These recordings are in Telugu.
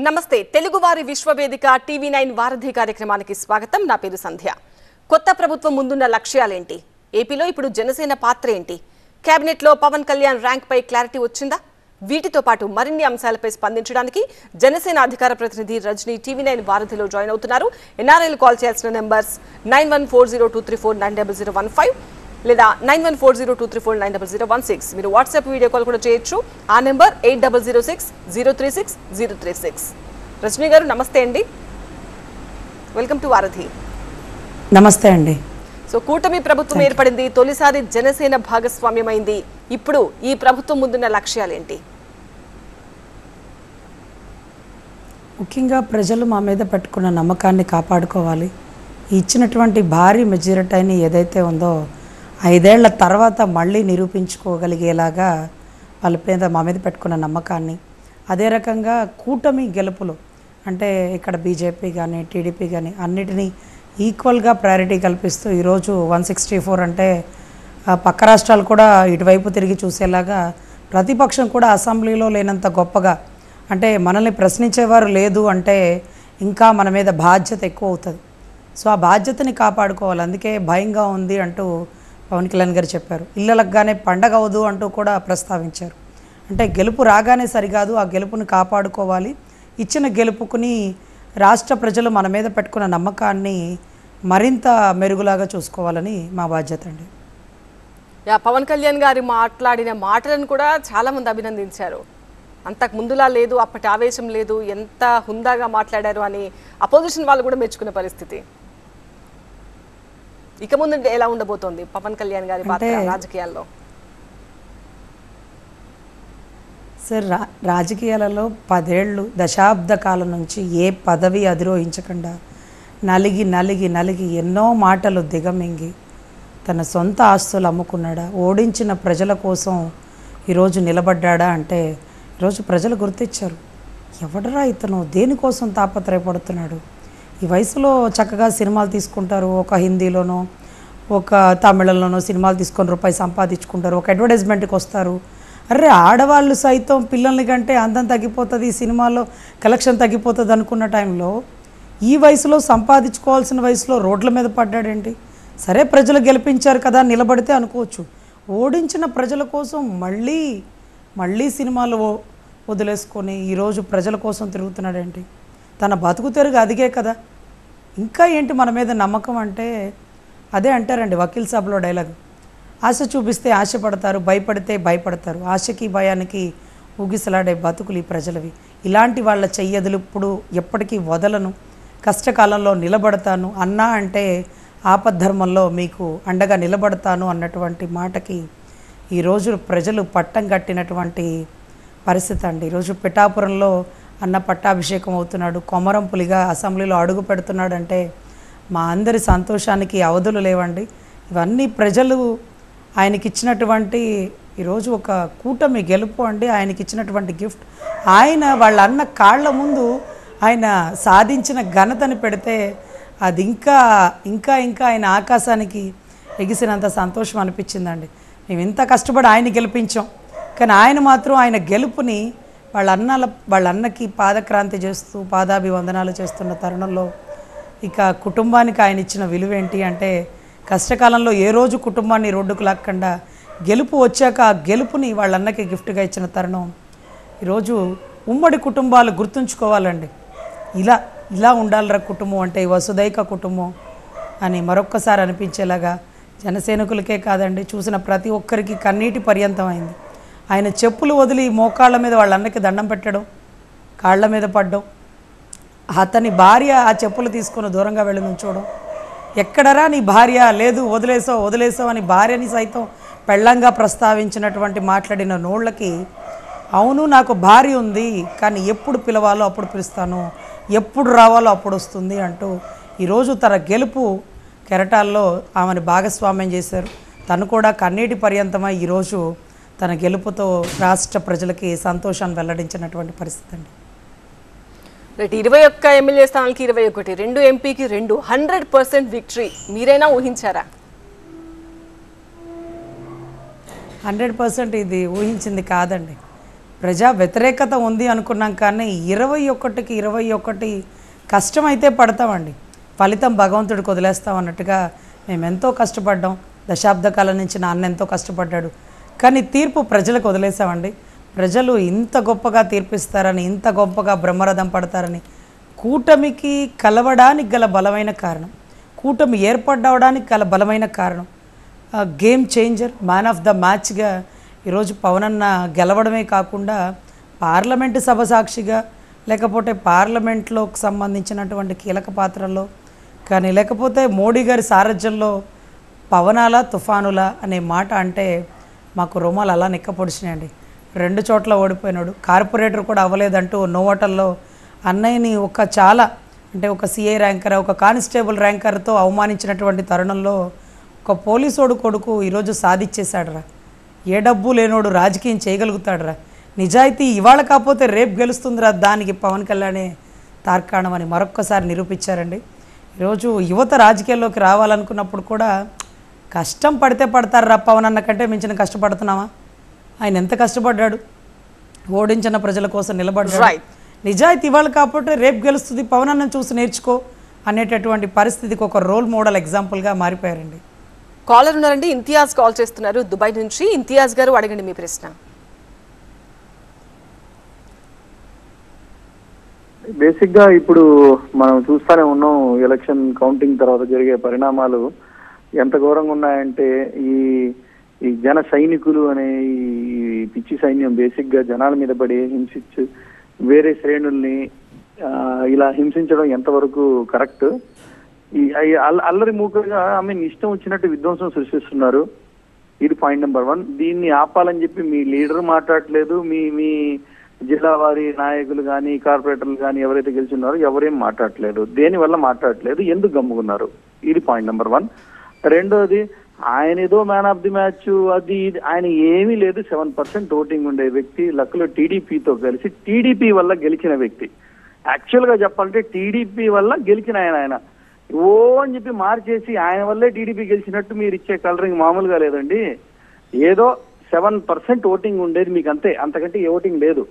నమస్తే తెలుగువారి విశ్వవేదిక టీవీ9 వారధి కార్యక్రమానికి స్వాగతం. నా పేరు సంధ్య. కొత్త ప్రభుత్వం ముందున్న లక్ష్యాలేంటి? ఏపీలో ఇప్పుడు జనసేన పాత్ర ఏంటి? కేబినెట్ లో పవన్ కళ్యాణ్ ర్యాంక్ పై క్లారిటీ వచ్చిందా? వీటితో పాటు మరిన్ని అంశాలపై స్పందించడానికి జనసేన అధికార ప్రతినిధి రజనీ టీవీ9 వారధిలో జాయిన్ అవుతున్నారు. ఎన్ఆర్ఐలు కాల్ చేయాల్సిన నెంబర్స్ 914023490015 లేదా 914023490016. మీరు వాట్సాప్ వీడియో కాల్ కూడా చేయొచ్చు. ఆ నెంబర్ 8006036036. రజనీ గారు నమస్తే అండి, వెల్కమ్ టు వారధి. నమస్తే అండి. సో కూటమి ప్రభుత్వం ఏర్పడింది, తొలిసారి జనసేన భాగస్వామ్యమైంది. ఇప్పుడు ఈ ప్రభుత్వం ముందున్న లక్ష్యాలేంటి? ముఖ్యంగా ప్రజలు మా మీద పెట్టుకున్న నమ్మకాన్ని కాపాడుకోవాలి. ఇచ్చినటువంటి భారీ మెజారిటీని ఏదైతే ఉందో 5 ఏళ్ల తర్వాత మళ్ళీ నిరూపించుకోగలిగేలాగా వాళ్ళ మీద మా మీద పెట్టుకున్న నమ్మకాన్ని, అదే రకంగా కూటమి గెలుపులు అంటే ఇక్కడ బీజేపీ కానీ టీడీపీ కానీ అన్నిటినీ ఈక్వల్గా ప్రయారిటీ కల్పిస్తూ ఈరోజు 164 అంటే పక్క రాష్ట్రాలు కూడా ఇటువైపు తిరిగి చూసేలాగా ప్రతిపక్షం కూడా అసెంబ్లీలో లేనంత గొప్పగా, అంటే మనల్ని ప్రశ్నించేవారు లేదు అంటే ఇంకా మన మీద బాధ్యత ఎక్కువ అవుతుంది. సో ఆ బాధ్యతని కాపాడుకోవాలి. అందుకే భయంగా ఉంది అంటూ పవన్ కళ్యాణ్ గారు చెప్పారు. ఇళ్ళలగానే పండగ అవదు అంటూ కూడా ప్రస్తావించారు. అంటే గెలుపు రాగానే సరికాదు, ఆ గెలుపుని కాపాడుకోవాలి. ఇచ్చిన గెలుపుకుని రాష్ట్ర ప్రజలు మన మీద పెట్టుకున్న నమ్మకాన్ని మరింత మెరుగులాగా చూసుకోవాలని మా బాధ్యత అండి. పవన్ కళ్యాణ్ గారు మాట్లాడిన మాటలను కూడా చాలా మంది అభినందించారు. అంతకు ముందులా లేదు, అప్పటి ఆవేశం లేదు, ఎంత హుందాగా మాట్లాడారు అని అపోజిషన్ వాళ్ళు కూడా మెచ్చుకునే పరిస్థితి. ఇక ముందు ఎలా ఉండబోతోంది పవన్ కళ్యాణ్ గారి పాత్ర రాజకీయాల్లో? సార్, రాజకీయాలలో 10 ఏళ్ళు దశాబ్ద కాలం నుంచి ఏ పదవి అధిరోహించకుండా నలిగి నలిగి నలిగి ఎన్నో మాటలు దిగమింగి తన సొంత ఆస్తులు అమ్ముకున్నాడా, ఓడించిన ప్రజల కోసం ఈరోజు నిలబడ్డా అంటే ఈరోజు ప్రజలు గుర్తించారు. ఎవడరా ఇతను, దేనికోసం తాపత్రయపడుతున్నాడు? ఈ వయసులో చక్కగా సినిమాలు తీసుకుంటారు, ఒక హిందీలోనో ఒక తమిళంలోనో సినిమాలు తీసుకొని రూపాయి సంపాదించుకుంటారు, ఒక అడ్వర్టైజ్మెంట్కి వస్తారు. అరే, ఆడవాళ్ళు సైతం పిల్లల్ని కంటే అందం తగ్గిపోతుంది, సినిమాలో కలెక్షన్ తగ్గిపోతుంది అనుకున్న టైంలో ఈ వయసులో సంపాదించుకోవాల్సిన వయసులో రోడ్ల మీద పడ్డాడేంటి? సరే, ప్రజలు గెలిపించారు కదా నిలబడితే అనుకోవచ్చు. ఓడించిన ప్రజల కోసం మళ్ళీ సినిమాలు వదిలేసుకొని ఈరోజు ప్రజల కోసం తిరుగుతున్నాడేంటి? తన బతుకు తెరుగు అదిగే కదా. ఇంకా ఏంటి మన మీద నమ్మకం అంటే అదే అంటారండి వకీల్ సాబ్లో డైలాగ్, ఆశ చూపిస్తే ఆశపడతారు, భయపడితే భయపడతారు, ఆశకి భయానికి ఊగిసలాడే బతుకులు ఈ ప్రజలవి. ఇలాంటి వాళ్ళ చెయ్యదులు ఇప్పుడు ఎప్పటికీ వదలను, కష్టకాలంలో నిలబడతాను, అన్నా అంటే ఆపద్ధర్మంలో మీకు అండగా నిలబడతాను అన్నటువంటి మాటకి ఈరోజు ప్రజలు పట్టం కట్టినటువంటి పరిస్థితి అండి. ఈరోజు పిఠాపురంలో అన్న పట్టాభిషేకం అవుతున్నాడు, కొమరం పులిగా అసెంబ్లీలో అడుగు పెడుతున్నాడంటే మా అందరి సంతోషానికి అవధులు లేవండి. ఇవన్నీ ప్రజలు ఆయనకిచ్చినటువంటి ఈరోజు ఒక కూటమి గెలుపు అండి. ఆయనకిచ్చినటువంటి గిఫ్ట్. ఆయన వాళ్ళ అన్న కాళ్ళ ముందు ఆయన సాధించిన ఘనతని పెడితే అది ఇంకా ఇంకా ఇంకా ఆయన ఆకాశానికి ఎగిసినంత సంతోషం అనిపించిందండి. మేము ఇంత కష్టపడి ఆయన గెలిపించాం, కానీ ఆయన మాత్రం ఆయన గెలుపుని వాళ్ళ అన్నకి పాదక్రాంతి చేస్తూ పాదాభివందనాలు చేస్తున్న తరుణంలో ఇక కుటుంబానికి ఆయన ఇచ్చిన విలువ ఏంటి అంటే, కష్టకాలంలో ఏ రోజు కుటుంబాన్ని రోడ్డుకు లాక్కుండా గెలుపు వచ్చాక ఆ గెలుపుని వాళ్ళ అన్నకి గిఫ్ట్గా ఇచ్చిన తరుణం. ఈరోజు ఉమ్మడి కుటుంబాలు గుర్తుంచుకోవాలండి. ఇలా ఉండాలిరా కుటుంబం అంటే, వసుదైక కుటుంబం అని మరొక్కసారి అనిపించేలాగా జనసైనికులకే కాదండి, చూసిన ప్రతి ఒక్కరికి కన్నీటి పర్యంతమైంది. ఆయన చెప్పులు వదిలి మోకాళ్ళ మీద వాళ్ళ అన్నకి దండం పెట్టడం, కాళ్ళ మీద పడ్డం, అతని భార్య ఆ చెప్పులు తీసుకొని దూరంగా వెళ్ళి నుంచోవడం, ఎక్కడరా నీ భార్య, లేదు వదిలేసావు అని భార్యని సైతం పెళ్ళంగా ప్రస్తావించినటువంటి మాట్లాడిన నోళ్ళకి, అవును నాకు భార్య ఉంది, కానీ ఎప్పుడు పిలవాలో అప్పుడు పిలుస్తాను, ఎప్పుడు రావాలో అప్పుడు వస్తుంది అంటూ ఈరోజు తన గెలుపు కెరటాల్లో ఆమెను భాగస్వామ్యం చేశారు. తను కూడా కన్నీటి పర్యంతమై ఈరోజు తన గెలుపుతో రాష్ట్ర ప్రజలకి సంతోషాన్ని వెల్లడించినటువంటి పరిస్థితి అండి. 21 ఎమ్మెల్యే స్థానాలకి 21, 2 ఎంపీకి 2, 100% విక్టరీ మీరైనా ఊహించారా? 100% ఇది ఊహించింది కాదండి. ప్రజా వ్యతిరేకత ఉంది అనుకున్నాం, కానీ 21కి 21 కష్టమైతే పడతామండి, ఫలితం భగవంతుడికి వదిలేస్తాం అన్నట్టుగా మేము ఎంతో కష్టపడ్డాం. దశాబ్ద కాలం నుంచి నాన్న ఎంతో కష్టపడ్డాడు, కానీ తీర్పు ప్రజలకు వదిలేసామండి. ప్రజలు ఇంత గొప్పగా తీర్పిస్తారని, ఇంత గొప్పగా బ్రహ్మరథం పడతారని, కూటమికి కలవడానికి గల బలమైన కారణం, కూటమి ఏర్పడడానికి గల బలమైన కారణం, game changer, man of the మ్యాచ్గా ఈరోజు పవన్ అన్న గెలవడమే కాకుండా పార్లమెంటు సభ సాక్షిగా, లేకపోతే పార్లమెంట్లోకి సంబంధించినటువంటి కీలక పాత్రల్లో కానీ, లేకపోతే మోడీ గారి సారథ్యంలో పవనాల తుఫానుల అనే మాట అంటే మాకు రుమాలు అలా నిక్కపొడిచినాయండి. 2 చోట్ల ఓడిపోయినాడు, కార్పొరేటర్ కూడా అవ్వలేదంటూ నోవటల్లో అన్నయ్యని ఒక సిఐ ర్యాంకర్, ఒక కానిస్టేబుల్ ర్యాంకర్తో అవమానించినటువంటి తరుణంలో ఒక పోలీసోడు కొడుకు ఈరోజు సాధించేశాడురా. ఏ డబ్బు లేనోడు రాజకీయం చేయగలుగుతాడురా. నిజాయితీ ఇవాళ కాకపోతే రేపు గెలుస్తుందిరా, దానికి పవన్ కళ్యాణే తార్కాణం అని మరొక్కసారి నిరూపించారండి. ఈరోజు యువత రాజకీయాల్లోకి రావాలనుకున్నప్పుడు కూడా కష్టం పడితే పడతారా, పవన్ అన్న కంటే మించిన కష్టపడుతున్నామా? ఆయన ఎంత కష్టపడ్డాడు, ఓడించిన ప్రజల కోసం నిలబడ్డాడు. నిజాయితీ ఇవాళ కాకపోతే రేపు గెలుస్తుంది, పవన్ అన్న చూసి నేర్చుకో అనేటటువంటి పరిస్థితికి ఒక రోల్ మోడల్ ఎగ్జాంపుల్గా మారిపోయారండి. కాలర్ ఉన్నారండి, ఇంతియాజ్ కాల్ చేస్తున్నారు దుబాయ్ నుంచి. ఇంతియాజ్ గారు, అడగండి మీ ప్రశ్న. బేసిక్ గా ఇప్పుడు మనం చూస్తూనే ఉన్నాం, ఎలక్షన్ కౌంటింగ్ తర్వాత జరిగే పరిణామాలు ఎంత ఘోరంగా ఉన్నాయంటే, ఈ జన సైనికులు అనే ఈ పిచ్చి సైన్యం బేసిక్ గా జనాల మీద పడి హింసించు వేరే శ్రేణుల్ని ఇలా హింసించడం ఎంతవరకు కరెక్ట్? ఈ అల్లరి మూకగా ఇష్టం వచ్చినట్టు విధ్వంసం సృష్టిస్తున్నారు. ఇది పాయింట్ నెంబర్ 1. దీన్ని ఆపాలని చెప్పి మీ లీడర్ మాట్లాడలేదు, మీ జిల్లా వారి నాయకులు కానీ కార్పొరేటర్లు కానీ ఎవరైతే గెలిచున్నారో ఎవరేం మాట్లాడలేదు. దేనివల్ల మాట్లాడలేదు, ఎందుకు గమ్ముకున్నారు? ఇది పాయింట్ నెంబర్ 1. రెండోది, ఆయన ఏదో మ్యాన్ ఆఫ్ ది మ్యాచ్ అది ఆయన ఏమీ లేదు. 7% ఓటింగ్ ఉండే వ్యక్తి, లక్లో టీడీపీతో కలిసి టీడీపీ వల్ల గెలిచిన వ్యక్తి. యాక్చువల్ గా చెప్పాలంటే టీడీపీ వల్ల గెలిచిన ఆయన ఓ అని చెప్పి మార్చేసి ఆయన వల్లే టీడీపీ గెలిచినట్టు మీరు ఇచ్చే కలరింగ్ మామూలుగా లేదండి. ఏదో 7% ఓటింగ్ ఉండేది మీకు, అంతే, అంతకంటే ఏ ఓటింగ్ లేదు.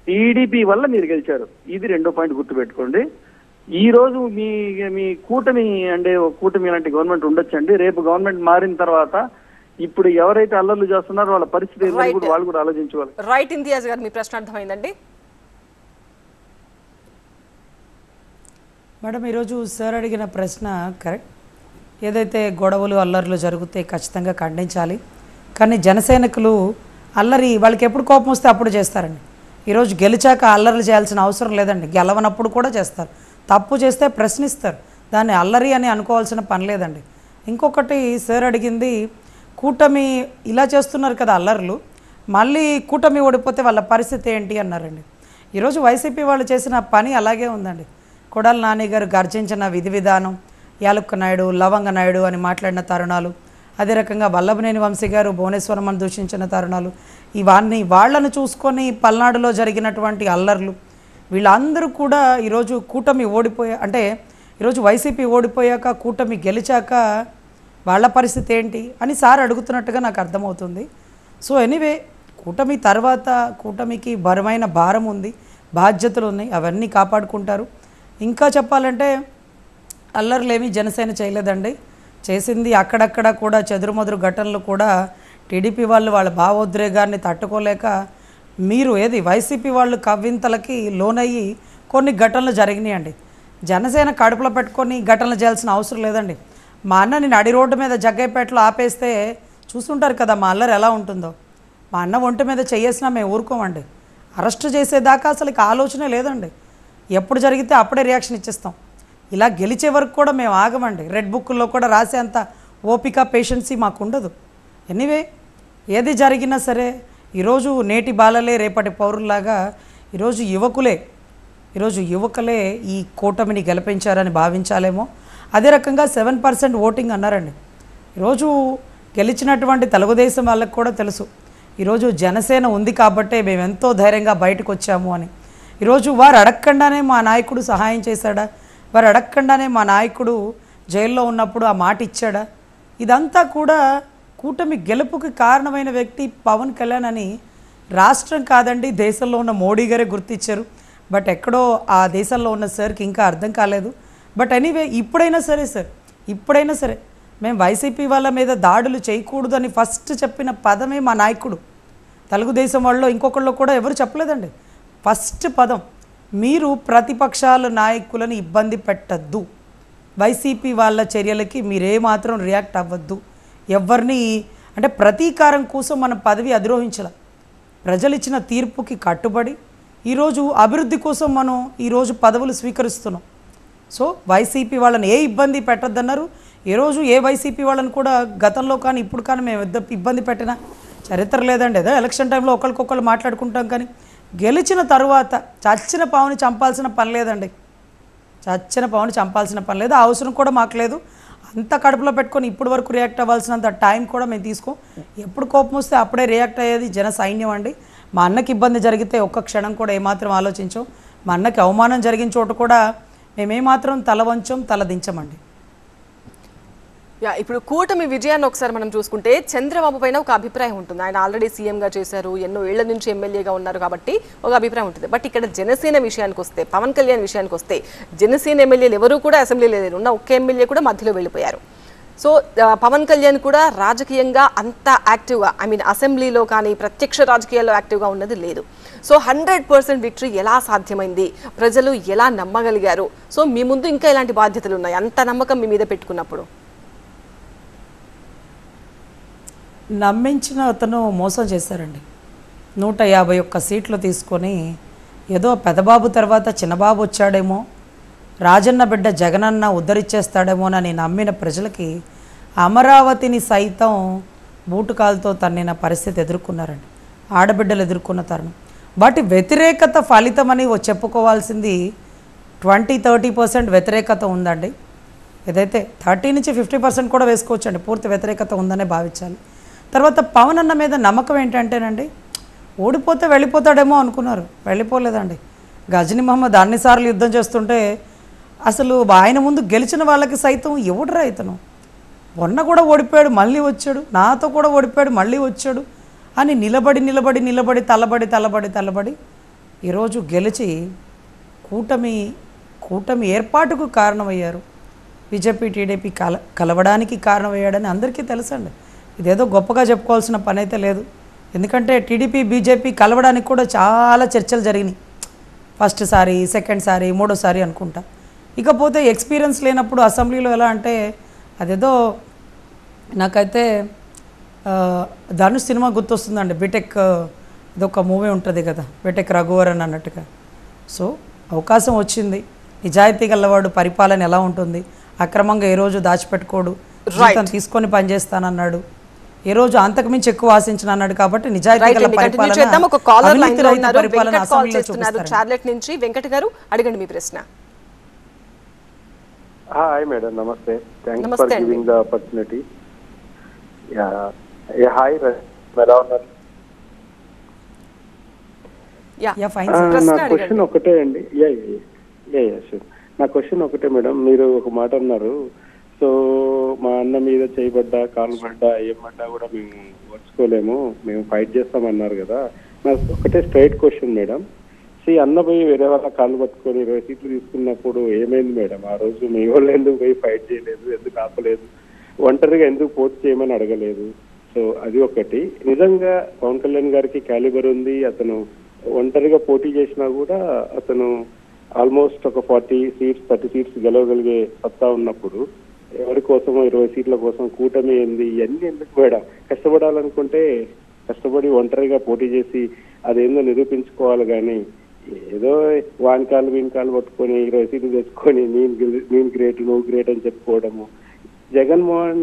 టీడీపీ వల్ల మీరు గెలిచారు. ఇది 2వ పాయింట్ గుర్తుపెట్టుకోండి. ఈ రోజు మీ కూటమి అంటే కూటమి లాంటి గవర్నమెంట్ ఉండొచ్చండి. రేపు గవర్నమెంట్ మారిన తర్వాత ఇప్పుడు ఎవరైతే అల్లర్లు చేస్తున్నారో వాళ్ళ పరిస్థితి వాళ్ళు కూడా ఆలోచించుకోవాలి. రైట్ ఇంతియాజ్ గారు, మీ ప్రశ్న అర్థమైందండి. మేడం, ఈరోజు సార్ అడిగిన ప్రశ్న కరెక్ట్. ఏదైతే గొడవలు అల్లర్లు జరిగితే ఖచ్చితంగా ఖండించాలి, కానీ జనసైనికులు అల్లరి వాళ్ళకి ఎప్పుడు కోపం వస్తే అప్పుడు చేస్తారండి. ఈరోజు గెలిచాక అల్లర్లు చేయాల్సిన అవసరం లేదండి, గెలవనప్పుడు కూడా చేస్తారు. తప్పు చేస్తే ప్రశ్నిస్తారు, దాన్ని అల్లరి అని అనుకోవాల్సిన పని లేదండి. ఇంకొకటి సార్ అడిగింది, కూటమి ఇలా చేస్తున్నారు కదా అల్లర్లు, మళ్ళీ కూటమి ఓడిపోతే వాళ్ళ పరిస్థితి ఏంటి అన్నారండి. ఈరోజు వైసీపీ వాళ్ళు చేసిన పని అలాగే ఉందండి. కొడాలి నాని గారు గర్జించిన విధి విధానం, యాలుక్క నాయుడు, లవంగ నాయుడు అని మాట్లాడిన తరుణాలు, అదే రకంగా వల్లభనేని వంశీ గారు భువనేశ్వరమ్మను దూషించిన తరుణాలు, ఇవన్నీ వాళ్లను చూసుకొని పల్నాడులో జరిగినటువంటి అల్లర్లు, వీళ్ళందరూ కూడా ఈరోజు కూటమి ఈరోజు వైసీపీ ఓడిపోయాక కూటమి గెలిచాక వాళ్ళ పరిస్థితి ఏంటి అని సార్ అడుగుతున్నట్టుగా నాకు అర్థమవుతుంది. సో ఎనీవే, కూటమి తర్వాత కూటమికి బరువైన భారం ఉంది, బాధ్యతలు ఉన్నాయి, అవన్నీ కాపాడుకుంటారు. ఇంకా చెప్పాలంటే అల్లర్లేమీ జనసేన చేయలేదండి. చేసింది అక్కడక్కడ కూడా చెదురుమదురు ఘటనలు కూడా టీడీపీ వాళ్ళ భావోద్రేగాన్ని తట్టుకోలేక వైసీపీ వాళ్ళు కవ్వింతలకి లోనయ్యి కొన్ని ఘటనలు జరిగినాయండి. జనసేన కడుపులో పెట్టుకొని ఘటనలు చేయాల్సిన అవసరం లేదండి. మా అన్నని నడి రోడ్డు మీద జగ్గైపేటలో ఆపేస్తే చూస్తుంటారు కదా మా అల్లరి ఎలా ఉంటుందో. మా అన్న ఒంటి మీద చేసినా మేము ఊరుకోమండి. అరెస్ట్ చేసేదాకా అసలు ఆలోచనే లేదండి. ఎప్పుడు జరిగితే అప్పుడే రియాక్షన్ ఇచ్చేస్తాం. ఇలా గెలిచే వరకు కూడా మేము ఆగమండి. రెడ్ బుక్లో కూడా రాసేంత ఓపిక పేషెన్సీ మాకు ఉండదు. ఎనీవే, ఏది జరిగినా సరే ఈరోజు నేటి బాలలే రేపటి పౌరుల్లాగా ఈరోజు యువకులే ఈ కూటమిని గెలిపించారని భావించాలేమో. అదే రకంగా 7% ఓటింగ్ అన్నారండి. ఈరోజు గెలిచినటువంటి తెలుగుదేశం వాళ్ళకి కూడా తెలుసు, ఈరోజు జనసేన ఉంది కాబట్టే మేము ఎంతో ధైర్యంగా బయటకు వచ్చాము అని. ఈరోజు వారు అడగకుండానే మా నాయకుడు సహాయం చేశాడా, వారు అడగకుండానే మా నాయకుడు జైల్లో ఉన్నప్పుడు ఆ మాట ఇచ్చాడా, ఇదంతా కూడా కూటమి గెలుపుకి కారణమైన వ్యక్తి పవన్ కళ్యాణ్ అని రాష్ట్రం కాదండి, దేశంలో ఉన్న మోడీ గారే గుర్తించారు. బట్ ఎక్కడో ఆ దేశంలో ఉన్న సార్కి ఇంకా అర్థం కాలేదు. బట్ ఎనీవే ఇప్పుడైనా సరే సార్, ఇప్పుడైనా సరే మేము వైసీపీ వాళ్ళ మీద దాడులు చేయకూడదు అని ఫస్ట్ చెప్పిన పదమే మా నాయకుడు. తెలుగుదేశం వాళ్ళు ఇంకొకళ్ళు కూడా ఎవరు చెప్పలేదండి. ఫస్ట్ పదం, మీరు ప్రతిపక్షాల నాయకులను ఇబ్బంది పెట్టద్దు, వైసీపీ వాళ్ళ చర్యలకి మీరేమాత్రం రియాక్ట్ అవ్వద్దు, ఎవరిని అంటే ప్రతీకారం కోసం మనం పదవి అధిరోహించాల, ప్రజలు ఇచ్చిన తీర్పుకి కట్టుబడి ఈరోజు అభివృద్ధి కోసం మనం ఈరోజు పదవులు స్వీకరిస్తున్నాం. సో వైసీపీ వాళ్ళని ఏ ఇబ్బంది పెట్టద్దన్నారు. ఈరోజు ఏ వైసీపీ వాళ్ళని కూడా గతంలో కానీ ఇప్పుడు కానీ మేము ఇబ్బంది పెట్టిన చరిత్ర లేదండి. ఏదో ఎలక్షన్ టైంలో ఒకరికొకరు మాట్లాడుకుంటాం, కానీ గెలిచిన తరువాత చచ్చిన పావుని చంపాల్సిన పని లేదండి. చచ్చిన పావుని చంపాల్సిన పని లేదు, ఆ అవసరం కూడా మాకు లేదు. అంత కడుపులో పెట్టుకొని ఇప్పటి వరకు రియాక్ట్ అవ్వాల్సినంత టైం కూడా మేము తీసుకోం. ఎప్పుడు కోపం వస్తే అప్పుడే రియాక్ట్ అయ్యేది జన సైన్యం అండి. మా అన్నకి ఇబ్బంది జరిగితే ఒక్క క్షణం కూడా ఏమాత్రం ఆలోచించాం. మా అన్నకి అవమానం జరిగిన చోట కూడా మేమేమాత్రం తల వంచం, తల దించమండి. ఇప్పుడు కూటమి విజయాన్ని ఒకసారి మనం చూసుకుంటే చంద్రబాబు పైన ఒక అభిప్రాయం ఉంటుంది. ఆయన ఆల్రెడీ సీఎంగా చేశారు, ఎన్నో ఏళ్ల నుంచి ఎమ్మెల్యేగా ఉన్నారు కాబట్టి ఒక అభిప్రాయం ఉంటుంది. బట్ ఇక్కడ జనసేన విషయానికి వస్తే, పవన్ కళ్యాణ్ విషయానికి వస్తే, జనసేన ఎమ్మెల్యేలు ఎవరూ కూడా అసెంబ్లీలో లేరు. ఉన్న ఒక్క ఎమ్మెల్యే కూడా మధ్యలో వెళ్ళిపోయారు. సో పవన్ కళ్యాణ్ కూడా రాజకీయంగా అంత యాక్టివ్గా, అసెంబ్లీలో కానీ ప్రత్యక్ష రాజకీయాల్లో యాక్టివ్గా ఉన్నది లేదు. సో 100% విక్టరీ ఎలా సాధ్యమైంది, ప్రజలు ఎలా నమ్మగలిగారు? సో మీ ముందు ఇంకా ఎలాంటి బాధ్యతలు ఉన్నాయి అంత నమ్మకం మీ మీద పెట్టుకున్నప్పుడు? నమ్మించిన అతను మోసం చేశారండి. 151 సీట్లు తీసుకొని ఏదో పెదబాబు తర్వాత చిన్నబాబు వచ్చాడేమో, రాజన్న బిడ్డ జగనన్న ఉద్ధరించేస్తాడేమోనని నమ్మిన ప్రజలకి అమరావతిని సైతం బూటుకాలతో తన్నిన పరిస్థితి ఎదుర్కొన్నారండి. ఆడబిడ్డలు ఎదుర్కొన్న తరుణం. వాటి వ్యతిరేకత ఫలితమని చెప్పుకోవాల్సింది 20-30% వ్యతిరేకత ఉందండి. ఏదైతే 30 నుంచి 50% కూడా వేసుకోవచ్చండి, పూర్తి వ్యతిరేకత ఉందనే భావించాలి. తర్వాత పవన్ అన్న మీద నమ్మకం ఏంటంటేనండి, ఓడిపోతే వెళ్ళిపోతాడేమో అనుకున్నారు, వెళ్ళిపోలేదండి. గజనీ మహమ్మద్ అన్నిసార్లు యుద్ధం చేస్తుంటే అసలు ఆయన ముందు గెలిచిన వాళ్ళకి సైతం ఎవడురా ఇతను, మొన్న కూడా ఓడిపోయాడు మళ్ళీ వచ్చాడు, నాతో కూడా ఓడిపోయాడు మళ్ళీ వచ్చాడు అని నిలబడి తలబడి ఈరోజు గెలిచి కూటమి ఏర్పాటుకు కారణమయ్యారు. బీజేపీ టీడీపీ కలవడానికి కారణమయ్యాడని అందరికీ తెలుసండి. ఇదేదో గొప్పగా చెప్పుకోవాల్సిన పని అయితే లేదు. ఎందుకంటే టీడీపీ బీజేపీ కలవడానికి కూడా చాలా చర్చలు జరిగినాయి. ఫస్ట్ సారి, సెకండ్ సారి, మూడోసారి అనుకుంటా. ఇకపోతే ఎక్స్పీరియన్స్ లేనప్పుడు అసెంబ్లీలో ఎలా అంటే అదేదో నాకైతే ధనుష్ సినిమా గుర్తొస్తుందండి. బీటెక్ ఇదొక మూవీ ఉంటుంది కదా, బీటెక్ రఘువరన్ అన్నట్టుగా. సో అవకాశం వచ్చింది, నిజాయితీ గలవాడు, పరిపాలన ఎలా ఉంటుంది, అక్రమంగా ఏ రోజు దాచిపెట్టుకోడు, జీతం తీసుకొని పనిచేస్తానన్నాడు, ఏ రోజు అంతకుమించి ఎక్కువ ఆశించిన అన్నాడు. కాబట్టి నిజాయితీ గల పరిపాలన, చార్లెట్ నుంచి వెంకట్ గారు అడగండి మీ ప్రశ్న. హాయ్ మేడం, నమస్తే. Thanks for giving the opportunity. Hi, ఎలా ఉన్నారు? నా క్వశ్చన్ ఒకటే అండి. నా క్వశ్చన్ ఒకటే మేడం. మీరు ఒక మాట అన్నారు, సో మా అన్న మీద చేయబడ్డా, కాలు పడ్డా, ఏమడ్డా కూడా మేము ఓర్చుకోలేము, మేము ఫైట్ చేస్తామన్నారు కదా. నాకు ఒకటే స్ట్రైట్ క్వశ్చన్ మేడం. అన్న పోయి వేరే వాళ్ళ కాళ్ళు పట్టుకొని 20 సీట్లు తీసుకున్నప్పుడు ఏమైంది మేడం? ఆ రోజు మీ వాళ్ళు ఎందుకు పోయి ఫైట్ చేయలేదు, ఎందుకు ఆపలేదు, ఒంటరిగా ఎందుకు పోటీ చేయమని అడగలేదు? సో అది ఒకటి. నిజంగా పవన్ కళ్యాణ్ గారికి క్యాలిబర్ ఉంది, అతను ఒంటరిగా పోటీ చేసినా కూడా అతను ఆల్మోస్ట్ ఒక 40 సీట్స్ 30 సీట్స్ గెలవగలిగే సత్తా ఉన్నప్పుడు ఎవరి కోసమో 20 సీట్ల కోసం కూటమి ఏంది, ఇవన్నీ ఎందుకు మేడం? కష్టపడాలనుకుంటే కష్టపడి ఒంటరిగా పోటీ చేసి అదేందో నిరూపించుకోవాలి, కానీ ఏదో వానకాలు వీనకాలు పట్టుకొని 20 సీట్లు తెచ్చుకొని నేను గ్రేట్, నువ్వు గ్రేట్ అని చెప్పుకోవడము. జగన్మోహన్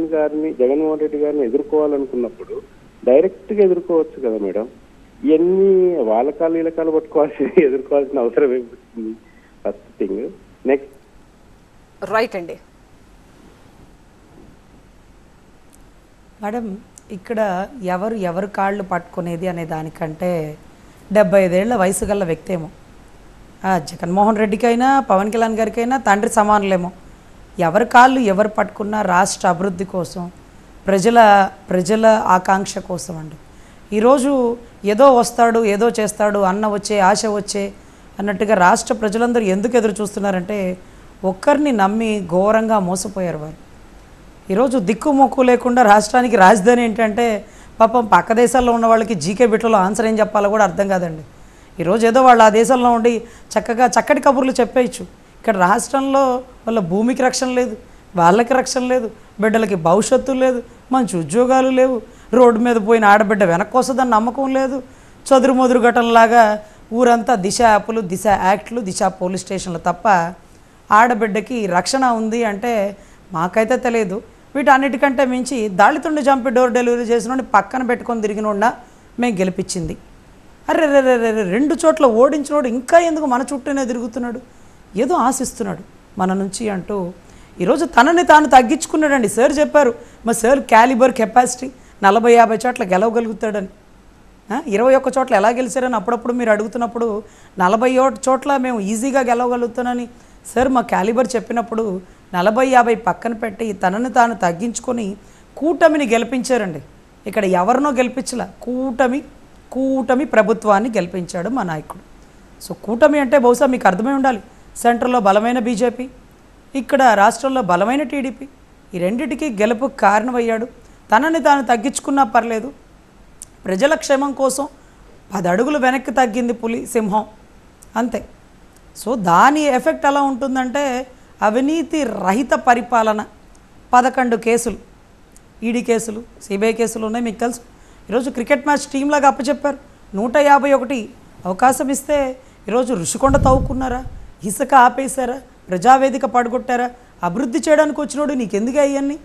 రెడ్డి గారిని ఎదుర్కోవాలనుకున్నప్పుడు డైరెక్ట్ గా ఎదుర్కోవచ్చు కదా మేడం. ఇవన్నీ వాళ్ళ కాళ్ళు వీళ్ళ కాళ్ళు ఎదుర్కోవాల్సిన అవసరం ఏమిటి? First thing. నెక్స్ట్ రైట్ అండి మేడం, ఇక్కడ ఎవరు కాళ్ళు పట్టుకునేది అనే దానికంటే 75 ఏళ్ల వయసు గల వ్యక్తి ఏమో, జగన్మోహన్ రెడ్డికైనా పవన్ కళ్యాణ్ గారికైనా తండ్రి సమానులేమో. ఎవరి కాళ్ళు ఎవరు పట్టుకున్నా రాష్ట్ర అభివృద్ధి కోసం, ప్రజల ఆకాంక్ష కోసం అండి. ఈరోజు ఏదో వస్తాడు ఏదో చేస్తాడు అన్న వచ్చే ఆశ వచ్చే అన్నట్టుగా రాష్ట్ర ప్రజలందరూ ఎందుకు ఎదురు చూస్తున్నారంటే ఒక్కరిని నమ్మి ఘోరంగా మోసపోయారు వారు. ఈరోజు దిక్కుమొక్కు లేకుండా రాష్ట్రానికి రాజధాని ఏంటంటే పాపం పక్క దేశాల్లో ఉన్న వాళ్ళకి జీకే బిట్లలో ఆన్సర్ ఏం చెప్పాలో కూడా అర్థం కాదండి. ఈరోజు ఏదో వాళ్ళు ఆ దేశంలో ఉండి చక్కగా చక్కటి కబుర్లు చెప్పేయచ్చు. ఇక్కడ రాష్ట్రంలో వాళ్ళ భూమికి రక్షణ లేదు, వాళ్ళకి రక్షణ లేదు, బిడ్డలకి భవిష్యత్తు లేదు, మంచి ఉద్యోగాలు లేవు, రోడ్డు మీద పోయిన ఆడబిడ్డ వెనక్కి వస్తుందని నమ్మకం లేదు. చదురు మొదురు ఘటనలాగా ఊరంతా దిశ యాప్లు, దిశ యాక్ట్లు, దిశ పోలీస్ స్టేషన్లు తప్ప ఆడబిడ్డకి రక్షణ ఉంది అంటే మాకైతే తెలియదు. వీటన్నిటికంటే మించి దాళితుండి చంపి డోర్ డెలివరీ చేసిన పక్కన పెట్టుకొని తిరిగినోడినా మేము గెలిపించింది. అరే రే రే రే 2 చోట్ల ఓడించినోడు ఇంకా ఎందుకు మన చుట్టూనే తిరుగుతున్నాడు, ఏదో ఆశిస్తున్నాడు మన నుంచి అంటూ ఈరోజు తనని తాను తగ్గించుకున్నాడండి. సార్ చెప్పారు మా సార్ క్యాలిబర్ కెపాసిటీ 40-50 చోట్ల గెలవగలుగుతాడని. 21 చోట్ల ఎలా గెలిచారని అప్పుడప్పుడు మీరు అడుగుతున్నప్పుడు 41 చోట్ల మేము ఈజీగా గెలవగలుగుతానని సార్ మా క్యాలిబర్ చెప్పినప్పుడు 40-50 పక్కన పెట్టి తనని తాను తగ్గించుకొని కూటమిని గెలిపించారండి. ఇక్కడ ఎవరినో గెలిపించలే, కూటమి ప్రభుత్వాన్ని గెలిపించాడు మా నాయకుడు. సో కూటమి అంటే బహుశా మీకు అర్థమై ఉండాలి, సెంట్రల్లో బలమైన బీజేపీ, ఇక్కడ రాష్ట్రంలో బలమైన టీడీపీ, ఈ రెండిటికి గెలుపుకు కారణమయ్యాడు. తనని తాను తగ్గించుకున్నా పర్లేదు, ప్రజల క్షేమం కోసం 10 అడుగులు వెనక్కి తగ్గింది పులి సింహం అంతే. సో దాని ఎఫెక్ట్ ఎలా ఉంటుందంటే అవినీతి రహిత పరిపాలన, 11 కేసులు, ఈడీ కేసులు, సిబిఐ కేసులు ఉన్నాయి మీకు తెలుసు. ఈరోజు క్రికెట్ మ్యాచ్ టీంలాగా అప్పచెప్పారు, 151 అవకాశం ఇస్తే ఈరోజు ఋషికొండ తవ్వుకున్నారా, ఇసుక ఆపేశారా, ప్రజావేదిక పడగొట్టారా, అభివృద్ధి చేయడానికి వచ్చినోడు నీకెందుకు అయ్యన్ని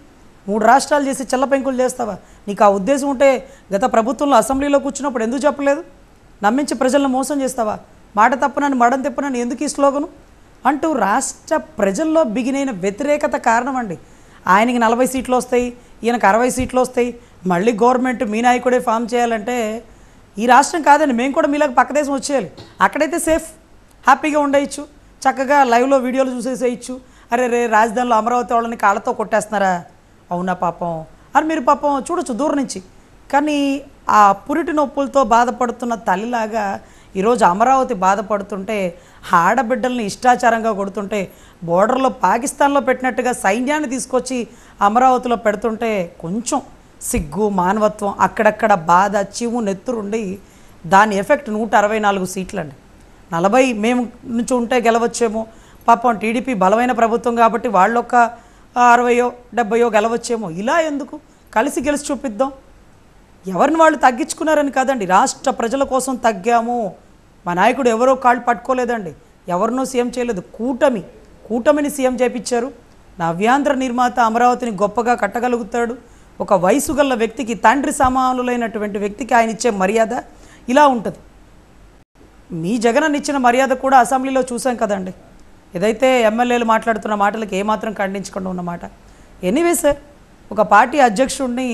3 రాష్ట్రాలు చేసి చెల్లపెంకులు చేస్తావా? నీకు ఆ ఉద్దేశం ఉంటే గత ప్రభుత్వంలో అసెంబ్లీలో కూర్చున్నప్పుడు ఎందుకు చెప్పలేదు? నమ్మించి ప్రజలను మోసం చేస్తావా? మాట తప్పనని మడం తిప్పనని ఎందుకు ఈ స్లోగను అంటూ రాష్ట్ర ప్రజల్లో బిగినైన వ్యతిరేకత కారణం అండి. ఆయనకి 40 సీట్లు వస్తాయి, ఈయనకు 60 సీట్లు వస్తాయి, మళ్ళీ గవర్నమెంట్ మీ నాయకుడే ఫామ్ చేయాలంటే ఈ రాష్ట్రం కాదండి, మేము కూడా మీలాగా పక్క దేశం వచ్చేయాలి. అక్కడైతే సేఫ్, హ్యాపీగా ఉండేయచ్చు, చక్కగా లైవ్లో వీడియోలు చూసేసేయచ్చు. అరే రే రాజధానిలో అమరావతి వాళ్ళని కాళ్ళతో కొట్టేస్తున్నారా, అవునా పాపం అని మీరు పాపం చూడొచ్చు దూరం నుంచి. కానీ ఆ పురిటి నొప్పులతో బాధపడుతున్న తల్లిలాగా ఈరోజు అమరావతి బాధపడుతుంటే, ఆడబిడ్డల్ని ఇష్టాచారంగా కొడుతుంటే, బోర్డర్లో పాకిస్తాన్లో పెట్టినట్టుగా సైన్యాన్ని తీసుకొచ్చి అమరావతిలో పెడుతుంటే కొంచెం సిగ్గు మానవత్వం అక్కడక్కడ బాధ చీము నెత్తురుండి దాని ఎఫెక్ట్ 164 సీట్లండి. 40 మేము నుంచి ఉంటే గెలవచ్చేమో, పాపం టీడీపీ బలమైన ప్రభుత్వం కాబట్టి వాళ్ళొక్క 60-70 గెలవచ్చేమో. ఇలా ఎందుకు, కలిసి గెలిచి చూపిద్దాం. ఎవరిని వాళ్ళు తగ్గించుకున్నారని కాదండి, రాష్ట్ర ప్రజల కోసం తగ్గాము. మా నాయకుడు ఎవరో కాళ్ళు పట్టుకోలేదండి, ఎవరినో సీఎం చేయలేదు, కూటమిని సీఎం చేయించారు. నవ్యాంధ్ర నిర్మాత అమరావతిని గొప్పగా కట్టగలుగుతాడు. ఒక వయసు గల వ్యక్తికి, తండ్రి సమానులైనటువంటి వ్యక్తికి ఆయన ఇచ్చే మర్యాద ఇలా ఉంటుంది. మీ జగన్ ఇచ్చిన మర్యాద కూడా అసెంబ్లీలో చూసాం కదండి. ఏదైతే ఎమ్మెల్యేలు మాట్లాడుతున్న మాటలకు ఏమాత్రం ఖండించకుండా ఉన్నమాట. ఎనీవే సార్, ఒక పార్టీ అధ్యక్షుడిని